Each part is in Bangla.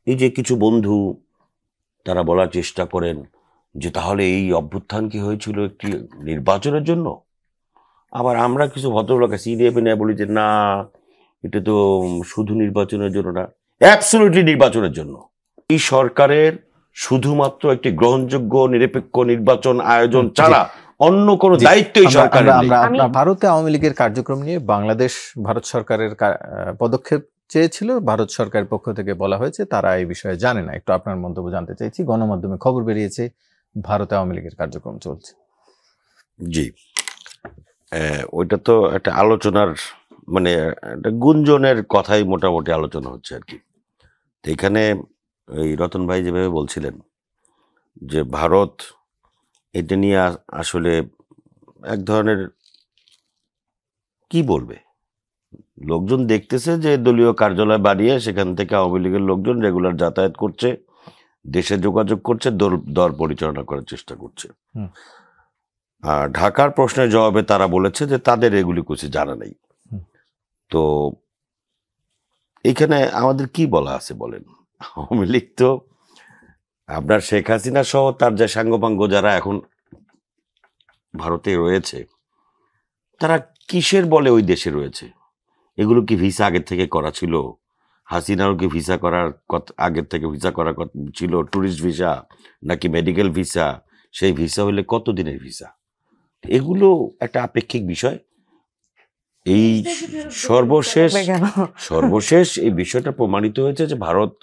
এই যে কিছু বন্ধু তারা বলার চেষ্টা করেন যে তাহলে এই অভ্যুত্থান কি হয়েছিল একটি নির্বাচনের জন্য। আবার আমরা কিছু ভদ্রলোক আছি নেয় বলি যে না, এটা তো শুধু নির্বাচনের জন্য না, অ্যাবসলিউটলি নির্বাচনের জন্য। এই সরকারের শুধুমাত্র একটি গ্রহণযোগ্য নিরপেক্ষ নির্বাচন আয়োজন ছাড়া অন্য কোনো দায়িত্ব এই সরকারের নেই। ভারতে আওয়ামী লীগের কার্যক্রম নিয়ে বাংলাদেশ ভারত সরকারের পদক্ষেপ চেয়েছিল, ভারত সরকারের পক্ষ থেকে বলা হয়েছে তারা এই বিষয়ে জানে না। একটু আপনার মন্তব্য জানতে চাইছি। গণমাধ্যমে খবর বেরিয়েছে ভারতে আওয়ামী লীগের কার্যক্রম চলছে। জি, ওইটা তো একটা আলোচনার মানে একটা গুঞ্জনের কথাই মোটামুটি আলোচনা হচ্ছে আর কি। তো এখানে এই রতন ভাই যেভাবে বলছিলেন যে ভারত এটা নিয়ে আসলে এক ধরনের কি বলবে, লোকজন দেখতেছে যে দলীয় কার্যালয় বানিয়ে সেখান থেকে আওয়ামী লীগের লোকজন রেগুলার যাতায়াত করছে, দেশে যোগাযোগ করছে, দর পরিচালনা করার চেষ্টা করছে। আর ঢাকার প্রশ্নের জবাবে তারা বলেছে যে তাদের এগুলি কিছু জানা নেই। তো এখানে আমাদের কি বলা আছে বলেন? আওয়ামী লীগ তো আপনার শেখ হাসিনা সহ তার যে সাঙ্গপাঙ্গ যারা এখন ভারতে রয়েছে তারা কিসের বলে ওই দেশে রয়েছে? এগুলো কি ভিসা আগের থেকে করা ছিল? হাসিনারও কি ভিসা করার আগের থেকে ভিসা করা ছিল? ট্যুরিস্ট ভিসা নাকি মেডিকেল ভিসা? সেই ভিসা হলে কত দিনের ভিসা? এগুলো একটা আপেক্ষিক বিষয়। এই সর্বশেষ এই বিষয়টা প্রমাণিত হয়েছে যে ভারত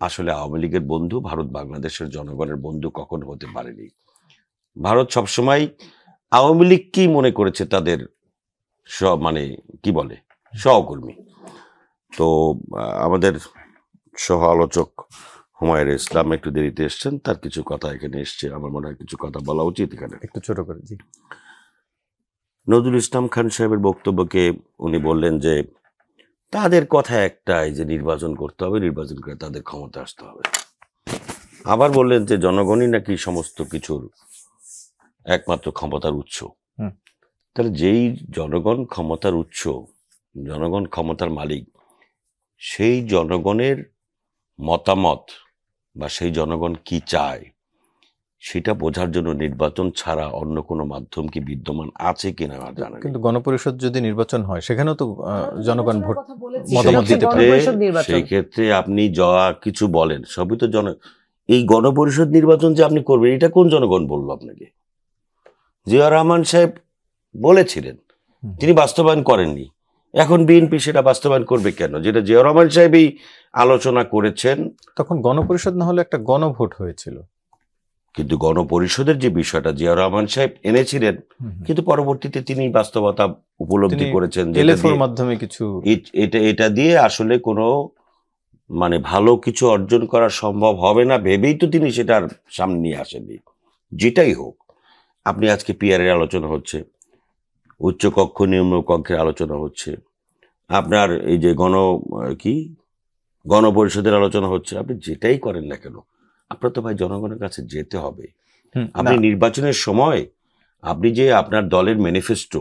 আসলে আওয়ামী লীগের বন্ধু, ভারত বাংলাদেশের জনগণের বন্ধু কখনো হতে পারেনি। ভারত সবসময় আওয়ামী লীগ কি মনে করেছে তাদের মানে কি বলে সহকর্মী। তো আমাদের সহ আলোচক হুমায়ুন ইসলাম একটু দেরিতে এসছেন, তার কিছু কথা এখানে এসছে, আমার মনে হয় কিছু কথা বলা উচিত এখানে একটু ছোট করে। জি, নজরুল ইসলাম খান সাহেবের বক্তব্যকে উনি বললেন যে তাদের কথা একটাই যে নির্বাচন করতে হবে, নির্বাচন করে তাদের ক্ষমতা আসতে হবে। আবার বললেন যে জনগণই নাকি সমস্ত কিছুর একমাত্র ক্ষমতার উৎস। তাহলে যেই জনগণ ক্ষমতার উৎস, জনগণ ক্ষমতার মালিক, সেই জনগণের মতামত বা সেই জনগণ কি চায় সেটা বোঝার জন্য নির্বাচন ছাড়া অন্য কোনো মাধ্যম কি বিদ্যমান আছে কিনা আমার জানা নেই। কিন্তু গণপরিষদ যদি নির্বাচন হয় সেখানেও তো জনগণ ভোট মতামত দিতে পারে। সেই ক্ষেত্রে আপনি যা কিছু বলেন সবই তো এই গণপরিষদ নির্বাচন যে আপনি করবেন এটা কোন জনগণ বললো আপনাকে? জিয়া রহমান সাহেব বলেছিলেন, তিনি বাস্তবায়ন করেননি। এখন বিএনপি সেটা বাস্তবায়ন করবে কেন? যেটা জিয়া রহমান সাহেবই আলোচনা করেছেন। তখন গণপরিষদ না হলে একটা গণভোট হয়েছিল। কিন্তু গণপরিষদের যে বিষয়টা জিয়া রহমান সাহেব এনেছিলেন, কিন্তু পরবর্তীতে তিনি বাস্তবতা উপলব্ধি করেছেন যে মাধ্যমে কিছু এটা দিয়ে আসলে কোনো মানে ভালো কিছু অর্জন করা সম্ভব হবে না ভেবেই তো তিনি সেটার সামনে নিয়ে আসেননি। যেটাই হোক, আপনি আজকে পিআরের আলোচনা হচ্ছে, উচ্চকক্ষ নিম্ন কক্ষের আলোচনা হচ্ছে, আপনার এই যে গণপরিষদের আলোচনা হচ্ছে, আপনি যেটাই করেন না কেন আপনার তো ভাই জনগণের কাছে যেতে হবে। আপনি নির্বাচনের সময় আপনি যে আপনার দলের ম্যানিফেস্টো,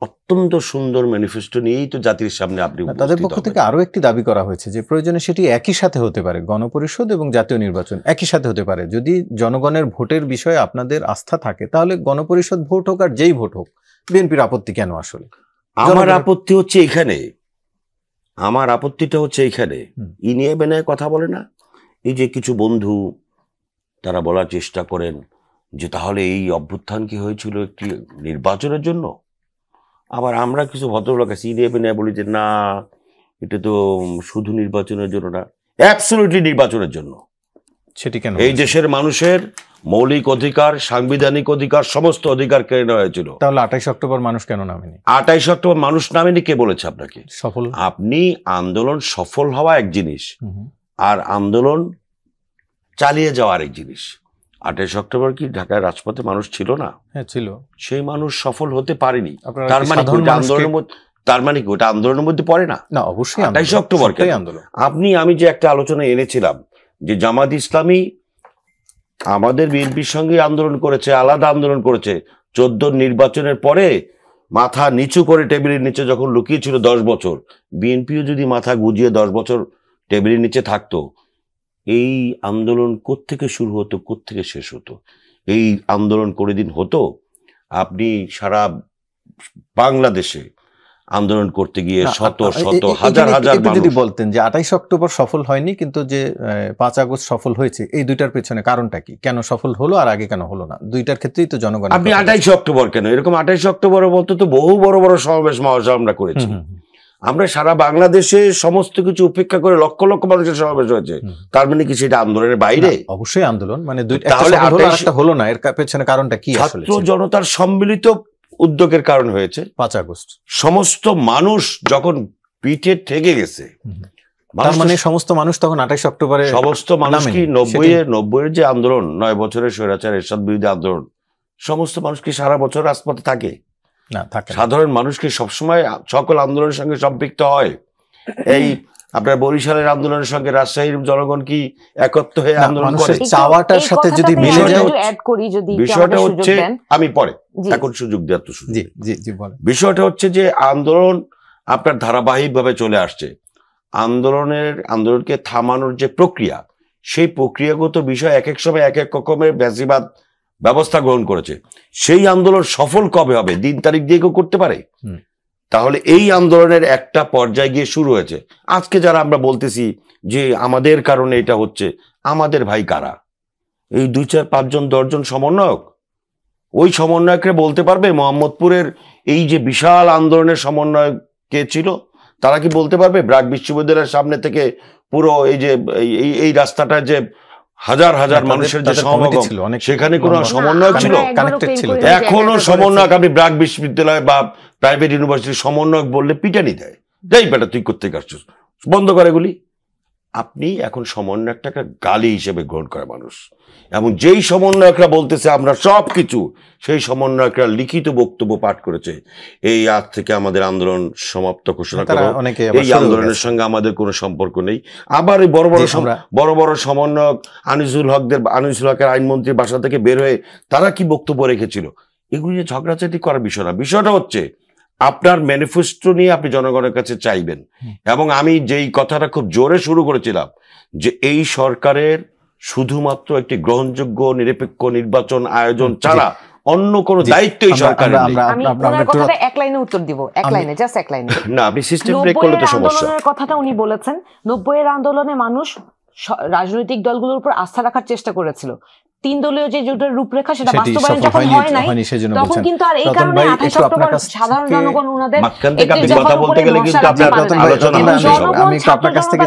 অত্যন্ত সুন্দর ম্যানিফেস্টো নিয়েই তো জাতির সামনে আপনি, তাদের পক্ষ থেকে আরো একটি দাবি করা হয়েছে যে প্রয়োজনে সেটি একই সাথে হতে পারে, গণপরিষদ এবং জাতীয় নির্বাচন একই সাথে হতে পারে। যদি জনগণের ভোটের বিষয়ে আপনাদের আস্থা থাকে তাহলে গণপরিষদ ভোট হোক আর যেই ভোট হোক, বিএনপির আপত্তি কেন? আসলে আমার আপত্তি হচ্ছে এখানে, আমার আপত্তিটা হচ্ছে এইখানে ই নিয়ে বেনায় কথা বলে না। এই যে কিছু বন্ধু তারা বলার চেষ্টা করেন যে তাহলে এই অভ্যুত্থান কি হয়েছিল একটি নির্বাচনের জন্য। আবার আমরা কিছু ভদ্রলোক আছি নিয়ে বেনায় বলি যে না, এটা তো শুধু নির্বাচনের জন্য না, অ্যাবসলিউটলি নির্বাচনের জন্য। সেটি কেন? এই দেশের মানুষের মৌলিক অধিকার, সাংবিধানিক অধিকার, সমস্ত অধিকার কেড়ে নেওয়া হয়েছিল। তাহলে 28 অক্টোবর মানুষ কেন নামেনি? 28 অক্টোবর মানুষ নামেনি কে বলেছে আপনাকে? সফল, আপনি আন্দোলন সফল হওয়া এক জিনিস, আর আন্দোলন চালিয়ে যাওয়া আরেক জিনিস। 28 অক্টোবর কি ঢাকায় রাজপথে মানুষ ছিল না? হ্যাঁ ছিল। সেই মানুষ সফল হতে পারেনি। তার মানে কি ওটা আন্দোলনের মধ্যে পড়ে না? না, অবশ্যই 28 অক্টোবর আন্দোলন। আমি যে একটা আলোচনা এনেছিলাম যে জামাত ইসলামী আমাদের বিএনপির সঙ্গে আন্দোলন করেছে, আলাদা আন্দোলন করেছে। 14 নির্বাচনের পরে মাথা নিচু করে টেবিলের নিচে যখন লুকিয়েছিল 10 বছর, বিএনপিও যদি মাথা গুজিয়ে 10 বছর টেবিলের নিচে থাকতো, এই আন্দোলন কোত্থেকে শুরু হতো, কোত্থেকে শেষ হতো? এই আন্দোলন কোনোদিন হতো? আপনি সারা বাংলাদেশে আন্দোলন করতে গিয়ে শত শত হাজার হাজার মানুষ, যদি বলতেন যে 28 অক্টোবর সফল হয়নি কিন্তু যে 5 আগস্ট সফল হয়েছে, এই দুইটার পেছনে কারণটা কি? কেন সফল হলো আর আগে কেন হলো না? দুইটার ক্ষেত্রেই তো জনগণ। আপনি 28 অক্টোবর কেন, এরকম 28 অক্টোবর বলতে তো বহু বড় বড় সমাবেশ মহাসভা আমরা করেছি। আমরা সারা বাংলাদেশে সমস্ত কিছু উপেক্ষা করে লক্ষ লক্ষ মানুষের সমাবেশ হয়েছে। তার মানে কি সেটা আন্দোলনের বাইরে? অবশ্যই আন্দোলন, মানে তাহলে একটা হলো না, এর পেছনে কারণটা কি? ছাত্র জনতার সম্মিলিত উদ্যোগের কারণ হয়েছে 5 আগস্ট। সমস্ত মানুষ যখন পিঠে ঠেকে গেছে, তার মানে সমস্ত মানুষ তখন 28 অক্টোবরে, সমস্ত মানুষ কি 90-এর যে আন্দোলন, 9 বছরের স্বৈরাচার এরশাদ বিরোধী আন্দোলন, সমস্ত মানুষ কি সারা বছর রাজপথে থাকে? না, থাকে। সাধারণ মানুষ কি সবসময় সকল আন্দোলনের সঙ্গে সম্পৃক্ত হয়? এই আপনার বরিশালের আন্দোলনের সঙ্গে রাজশাহীর জনগণ কি একত্র হয়ে আন্দোলন করে? চাওয়াটার সাথে যদি মিলে যায়, বিষয়টা হচ্ছে, আমি পরে, এখন সুযোগ দেওয়ার তো সুযোগ। জি বলেন। বিষয়টা হচ্ছে যে আন্দোলন আপনার ধারাবাহিকভাবে চলে আসছে। আন্দোলনকে থামানোর যে প্রক্রিয়া, সেই প্রক্রিয়াগত বিষয় এক এক সময় এক এক রকমের ব্যাসিবাদ ব্যবস্থা গ্রহণ করেছে। সেই আন্দোলন সফল কবে হবে? দিন তারিখ দিয়ে কেউ করতে পারে? তাহলে এই আন্দোলনের একটা পর্যায়ে গিয়ে শুরু হয়েছে। আজকে যারা আমরা বলতেছি যে আমাদের কারণে এটা হচ্ছে, আমাদের ভাই কারা? এই 2, 4, 5 জন 10 জন সমন্বয়ক। ওই সমন্বয়করা বলতে পারবে মোহাম্মদপুরের এই যে বিশাল আন্দোলনের সমন্বয় কে ছিল? তারা কি বলতে পারবে ব্র্যাক বিশ্ববিদ্যালয়ের সামনে থেকে পুরো এই যে এই রাস্তাটা যে হাজার হাজার মানুষের যে সমাগম, সেখানে কোনো সমন্বয়ক ছিল? এখনো সমন্বয়ক, আপনি ব্র্যাক বিশ্ববিদ্যালয় বা প্রাইভেট ইউনিভার্সিটির সমন্বয়ক বললে পিটানি দেয়, যাই বেটা তুই করতে আসছিস, বন্ধ করে এগুলি। আপনি এখন সমন্বয়কটাকে গালি হিসেবে গ্রহণ করে মানুষ, এবং যেই সমন্বয়করা বলতেছে আমরা সব কিছু, সেই সমন্বয়করা লিখিত বক্তব্য পাঠ করেছে, এই আজ থেকে আমাদের আন্দোলন সমাপ্ত ঘোষণা করো, এই আন্দোলনের সঙ্গে আমাদের কোনো সম্পর্ক নেই। আবার এই বড় বড় সমন্বয়ক আনিসুল হকের আইনমন্ত্রীর বাসা থেকে বের হয়ে তারা কি বক্তব্য রেখেছিল? এগুলি নিয়ে ঝগড়াঝাটি করার বিষয় না। বিষয়টা হচ্ছে আপনার ম্যানিফেস্টো নিয়ে আপনি জনগণের কাছে চাইবেন। এবং আমি যেই কথাটা খুব জোরে শুরু করেছিলাম যে এই সরকারের শুধুমাত্র একটি গ্রহণযোগ্য নিরপেক্ষ নির্বাচন আয়োজন ছাড়া অন্য কোনো দায়িত্ব এই সরকারের নেই। আমি ওনার কথাটা এক লাইনে উত্তর দিব, এক লাইনে, জাস্ট এক লাইনে। না, আপনি সিস্টেম ব্রেক করলে তো সমস্যা। আন্দোলনের কথাটা উনি বলেছেন, 90-এর আন্দোলনে মানুষ রাজনৈতিক দলগুলোর উপর আস্থা রাখার চেষ্টা করেছিল। 3 দলীয় যে জোটের রূপরেখা, সেটা বাস্তবায়ন যখন হয় নাই, তখন কিন্তু আর এই কারণে 28 অক্টোবর সাধারণ জনগণ ওনাদের কথা বলতে গেলে কিন্তু আপনার আমি আপনার কাছ থেকে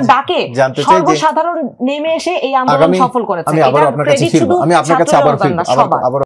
জানতে চাই যে সাধারণ নেমে এসে এই আন্দোলন সফল করেছে। আমি আবার আপনার কাছে ফিরবো, আমি আপনার কাছে আবার ফিরবো।